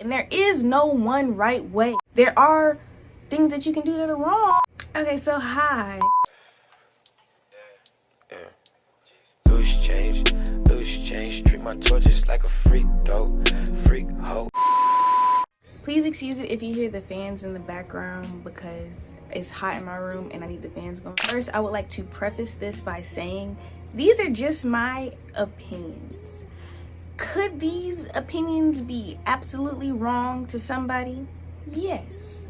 And there is no one right way. There are things that you can do that are wrong. Okay, so hi. Loose change, treat my torches like a freak though, freak hoe. Please excuse it if you hear the fans in the background because it's hot in my room and I need the fans going. First, I would like to preface this by saying these are just my opinions. Could these opinions be absolutely wrong to somebody? Yes.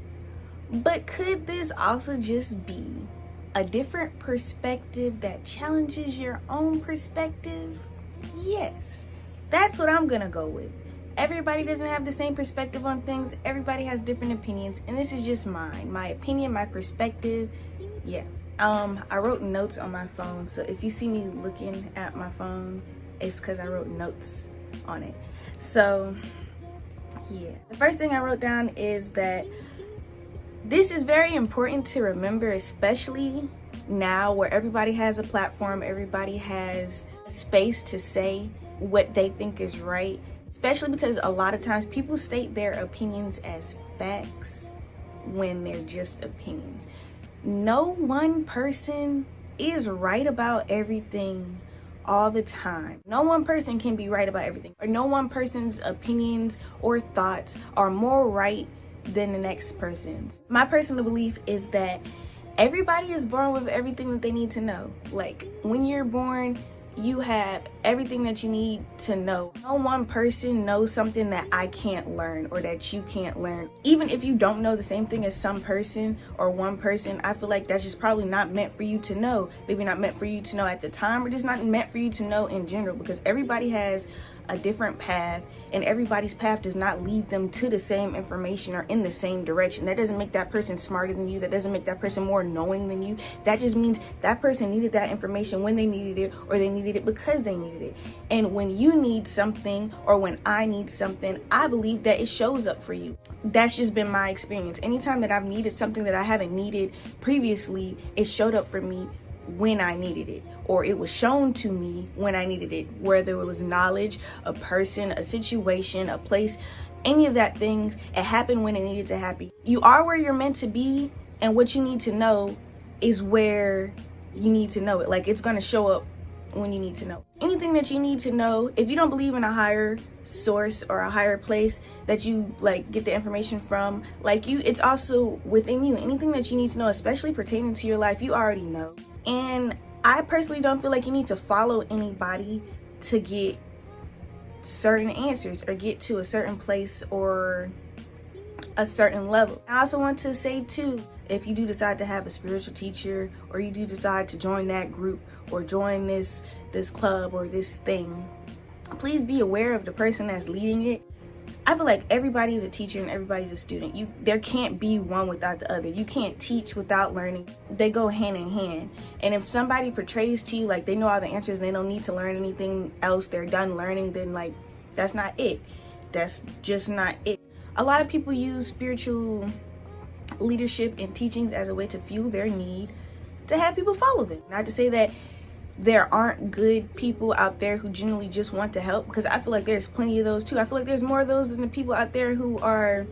But could this also just be a different perspective that challenges your own perspective? Yes. That's what I'm gonna go with. Everybody doesn't have the same perspective on things. Everybody has different opinions, and this is just mine. My opinion, my perspective. Yeah. I wrote notes on my phone, so if you see me looking at my phone, it's because I wrote notes on it. So, yeah. The first thing I wrote down is that this is very important to remember, especially now where everybody has a platform, everybody has a space to say what they think is right. Especially because a lot of times people state their opinions as facts when they're just opinions. No one person is right about everything all the time. No one person can be right about everything. Or no one person's opinions or thoughts are more right than the next person's. My personal belief is that everybody is born with everything that they need to know. Like when you're born, you have everything that you need to know. No one person knows something that I can't learn or that you can't learn. Even if you don't know the same thing as some person or one person, I feel like that's just probably not meant for you to know. Maybe not meant for you to know at the time, or just not meant for you to know in general, because everybody has a different path and everybody's path does not lead them to the same information or in the same direction. That doesn't make that person smarter than you. That doesn't make that person more knowing than you. That just means that person needed that information when they needed it, or they needed it because they needed it. And when you need something, or when I need something, I believe that it shows up for you. That's just been my experience. Anytime that I've needed something that I haven't needed previously, it showed up for me when I needed it, or it was shown to me when I needed it, whether it was knowledge, a person, a situation, a place, any of that things, it happened when it needed to happen. You are where you're meant to be, and what you need to know is where you need to know it. Like, it's going to show up when you need to know. Anything that you need to know, if you don't believe in a higher source or a higher place that you like get the information from, like it's also within you. Anything that you need to know, especially pertaining to your life, you already know. And I personally don't feel like you need to follow anybody to get certain answers or get to a certain place or a certain level. I also want to say too, if you do decide to have a spiritual teacher, or you do decide to join that group or join this club or this thing, please be aware of the person that's leading it. I feel like everybody is a teacher and everybody's a student. There can't be one without the other. You can't teach without learning. They go hand in hand. And if somebody portrays to you like they know all the answers and they don't need to learn anything else, they're done learning, then like that's not it. That's just not it. A lot of people use spiritual leadership and teachings as a way to fuel their need to have people follow them. Not to say that there aren't good people out there who genuinely just want to help, because I feel like there's plenty of those too. I feel like there's more of those than the people out there who are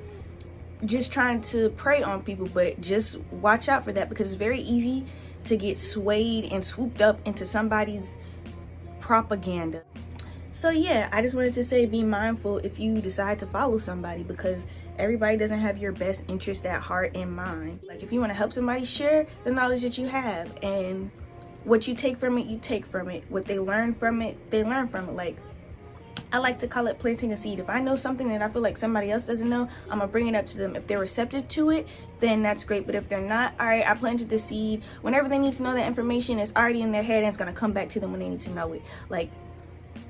just trying to prey on people. But just watch out for that, because it's very easy to get swayed and swooped up into somebody's propaganda. So yeah, I just wanted to say be mindful if you decide to follow somebody, because everybody doesn't have your best interest at heart and mind. Like if you want to help somebody, share the knowledge that you have, and what you take from it, you take from it. What they learn from it, they learn from it. Like, I like to call it planting a seed. If I know something that I feel like somebody else doesn't know, I'm gonna bring it up to them. If they're receptive to it, then that's great. But if they're not, all right, I planted the seed. Whenever they need to know that information, it's already in their head and it's gonna come back to them when they need to know it. Like,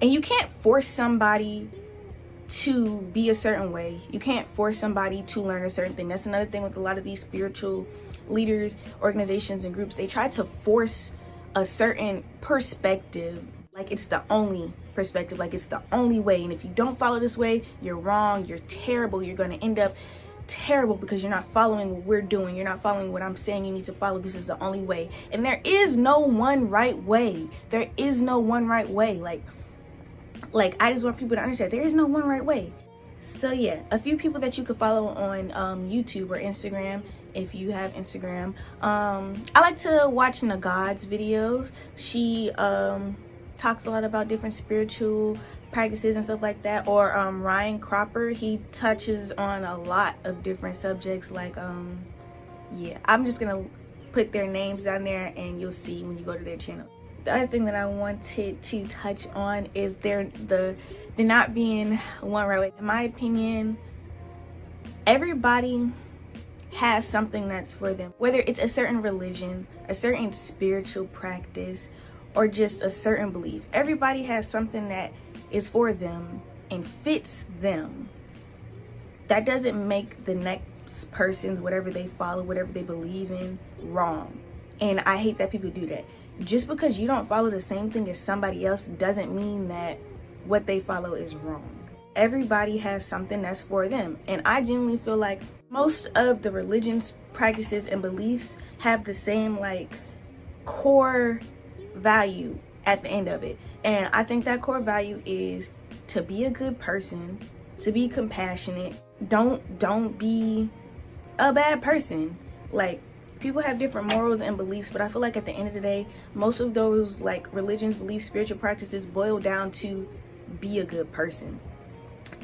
and you can't force somebody to be a certain way. You can't force somebody to learn a certain thing. That's another thing with a lot of these spiritual leaders, organizations, and groups. They try to force a certain perspective, like it's the only perspective, like it's the only way, and if you don't follow this way, you're wrong, you're terrible, you're going to end up terrible because you're not following what we're doing, you're not following what I'm saying you need to follow. This is the only way, and there is no one right way. There is no one right way. Like I just want people to understand there is no one right way. So yeah, a few people that you could follow on YouTube or Instagram if you have Instagram. I like to watch 𝘠𝑗𝑠 videos. She talks a lot about different spiritual practices and stuff like that. Or Ryan Cropper, he touches on a lot of different subjects. Like yeah, I'm just gonna put their names down there and you'll see when you go to their channel. The other thing that I wanted to touch on is there not being one right way. In my opinion, everybody has something that's for them, whether it's a certain religion, a certain spiritual practice, or just a certain belief. Everybody has something that is for them and fits them. That doesn't make the next person's whatever they follow, whatever they believe in, wrong. And I hate that people do that. Just because you don't follow the same thing as somebody else doesn't mean that what they follow is wrong. Everybody has something that's for them. And I genuinely feel like most of the religions, practices, and beliefs have the same like core value at the end of it. And I think that core value is to be a good person, to be compassionate. Don't be a bad person. Like, people have different morals and beliefs, but I feel like at the end of the day, most of those like religions, beliefs, spiritual practices boil down to be a good person.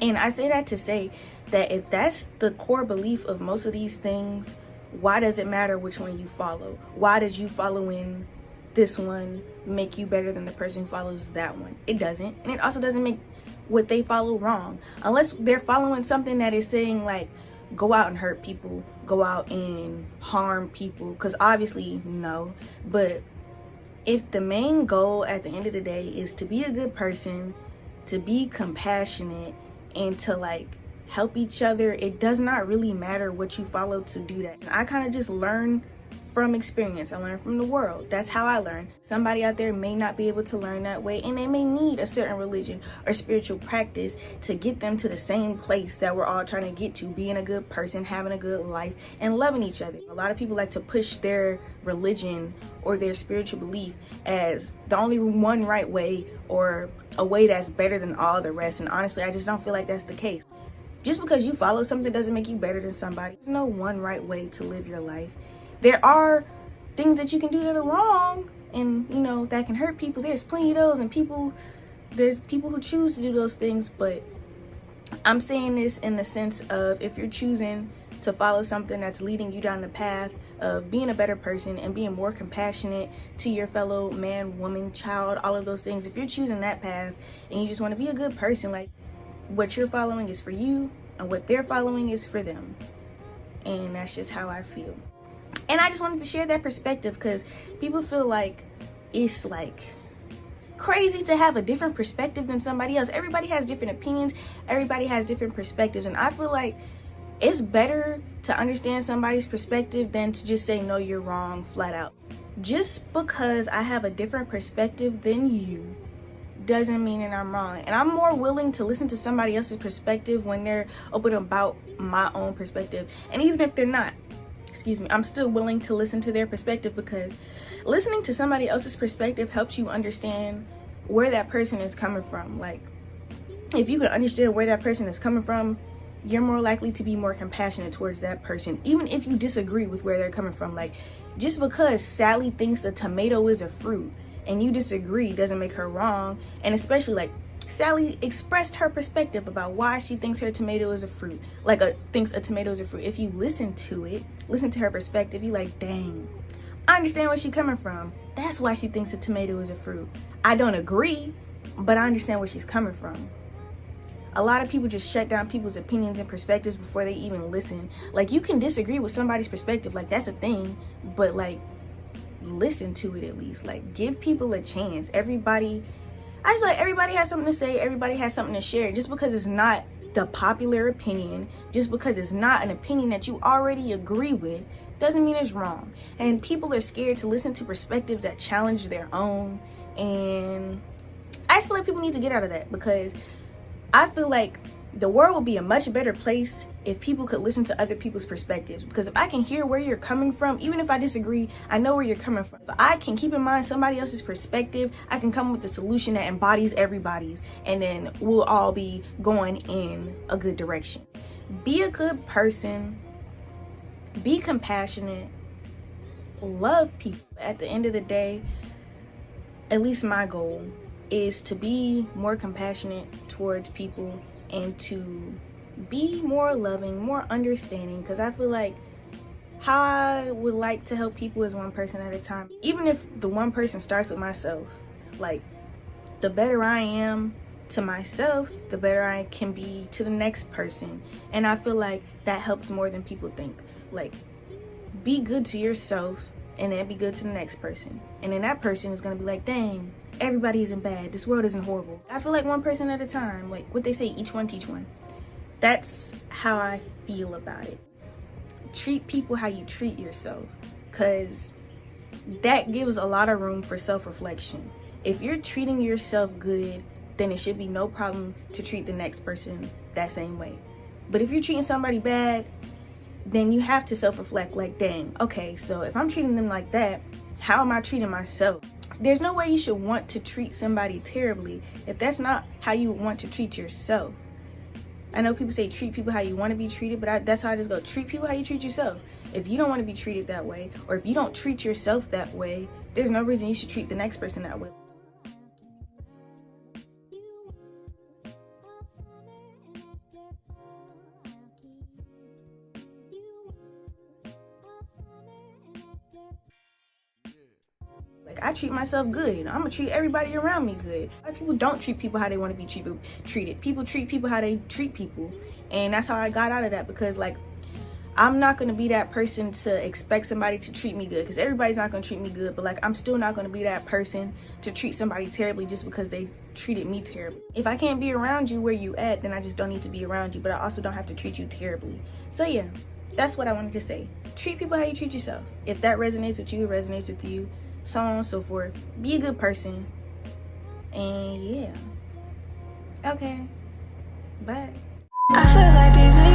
And I say that to say that if that's the core belief of most of these things, why does it matter which one you follow? Why does you following this one make you better than the person who follows that one? It doesn't. And it also doesn't make what they follow wrong, unless they're following something that is saying like, go out and hurt people, go out and harm people, because obviously no. But if the main goal at the end of the day is to be a good person, to be compassionate, and to like help each other, it does not really matter what you follow to do that. I kind of just learn from experience. I learn from the world. That's how I learn. Somebody out there may not be able to learn that way, and they may need a certain religion or spiritual practice to get them to the same place that we're all trying to get to, being a good person, having a good life, and loving each other. A lot of people like to push their religion or their spiritual belief as the only one right way, or a way that's better than all the rest. And honestly, I just don't feel like that's the case. Just because you follow something doesn't make you better than somebody. There's no one right way to live your life. There are things that you can do that are wrong and, you know, that can hurt people. There's plenty of those, and there's people who choose to do those things. But I'm saying this in the sense of, if you're choosing to follow something that's leading you down the path of being a better person and being more compassionate to your fellow man, woman, child, all of those things, if you're choosing that path and you just want to be a good person, like, what you're following is for you and what they're following is for them. And that's just how I feel. And I just wanted to share that perspective, because people feel like it's like crazy to have a different perspective than somebody else. Everybody has different opinions. Everybody has different perspectives. And I feel like it's better to understand somebody's perspective than to just say, no, you're wrong, flat out. Just because I have a different perspective than you doesn't mean that I'm wrong. And I'm more willing to listen to somebody else's perspective when they're open about my own perspective. And even if they're not, I'm still willing to listen to their perspective, because listening to somebody else's perspective helps you understand where that person is coming from. Like, if you can understand where that person is coming from, you're more likely to be more compassionate towards that person, even if you disagree with where they're coming from. Like, just because Sally thinks a tomato is a fruit and you disagree doesn't make her wrong. And especially, like, Sally expressed her perspective about why she thinks her tomato is a fruit, thinks a tomato is a fruit. If you listen to her perspective, you like, dang, I understand where she's coming from. That's why she thinks a tomato is a fruit. I don't agree, but I understand where she's coming from. A lot of people just shut down people's opinions and perspectives before they even listen. Like, you can disagree with somebody's perspective, like, that's a thing, but like, listen to it at least. Like, give people a chance. I feel like everybody has something to say, everybody has something to share. Just because it's not the popular opinion, just because it's not an opinion that you already agree with, doesn't mean it's wrong. And people are scared to listen to perspectives that challenge their own. And I just feel like people need to get out of that, because I feel like the world would be a much better place if people could listen to other people's perspectives. Because if I can hear where you're coming from, even if I disagree, I know where you're coming from. If I can keep in mind somebody else's perspective, I can come with a solution that embodies everybody's, and then we'll all be going in a good direction. Be a good person, be compassionate, love people. At the end of the day, at least my goal is to be more compassionate towards people and to be more loving, more understanding, because I feel like how I would like to help people is one person at a time. Even if the one person starts with myself, like, the better I am to myself, the better I can be to the next person. And I feel like that helps more than people think. Like, be good to yourself and then be good to the next person. And then that person is gonna be like, dang, everybody isn't bad, this world isn't horrible. I feel like one person at a time, like what they say, each one teach one. That's how I feel about it. Treat people how you treat yourself, because that gives a lot of room for self-reflection. If you're treating yourself good, then it should be no problem to treat the next person that same way. But if you're treating somebody bad, then you have to self-reflect, like, dang, okay, so if I'm treating them like that, how am I treating myself? There's no way you should want to treat somebody terribly if that's not how you want to treat yourself. I know people say treat people how you want to be treated, but that's how I just go, treat people how you treat yourself. If you don't want to be treated that way, or if you don't treat yourself that way, there's no reason you should treat the next person that way. Like, I treat myself good. I'm gonna treat everybody around me good. A lot of people don't treat people how they want to be treated. People treat people how they treat people. And that's how I got out of that, because, like, I'm not gonna be that person to expect somebody to treat me good, because everybody's not gonna treat me good. But, like, I'm still not gonna be that person to treat somebody terribly just because they treated me terribly. If I can't be around you where you at, then I just don't need to be around you. But I also don't have to treat you terribly. So yeah, that's what I wanted to say. Treat people how you treat yourself. If that resonates with you, it resonates with you. So on and so forth. Be a good person. And yeah. Okay. Bye. I feel like these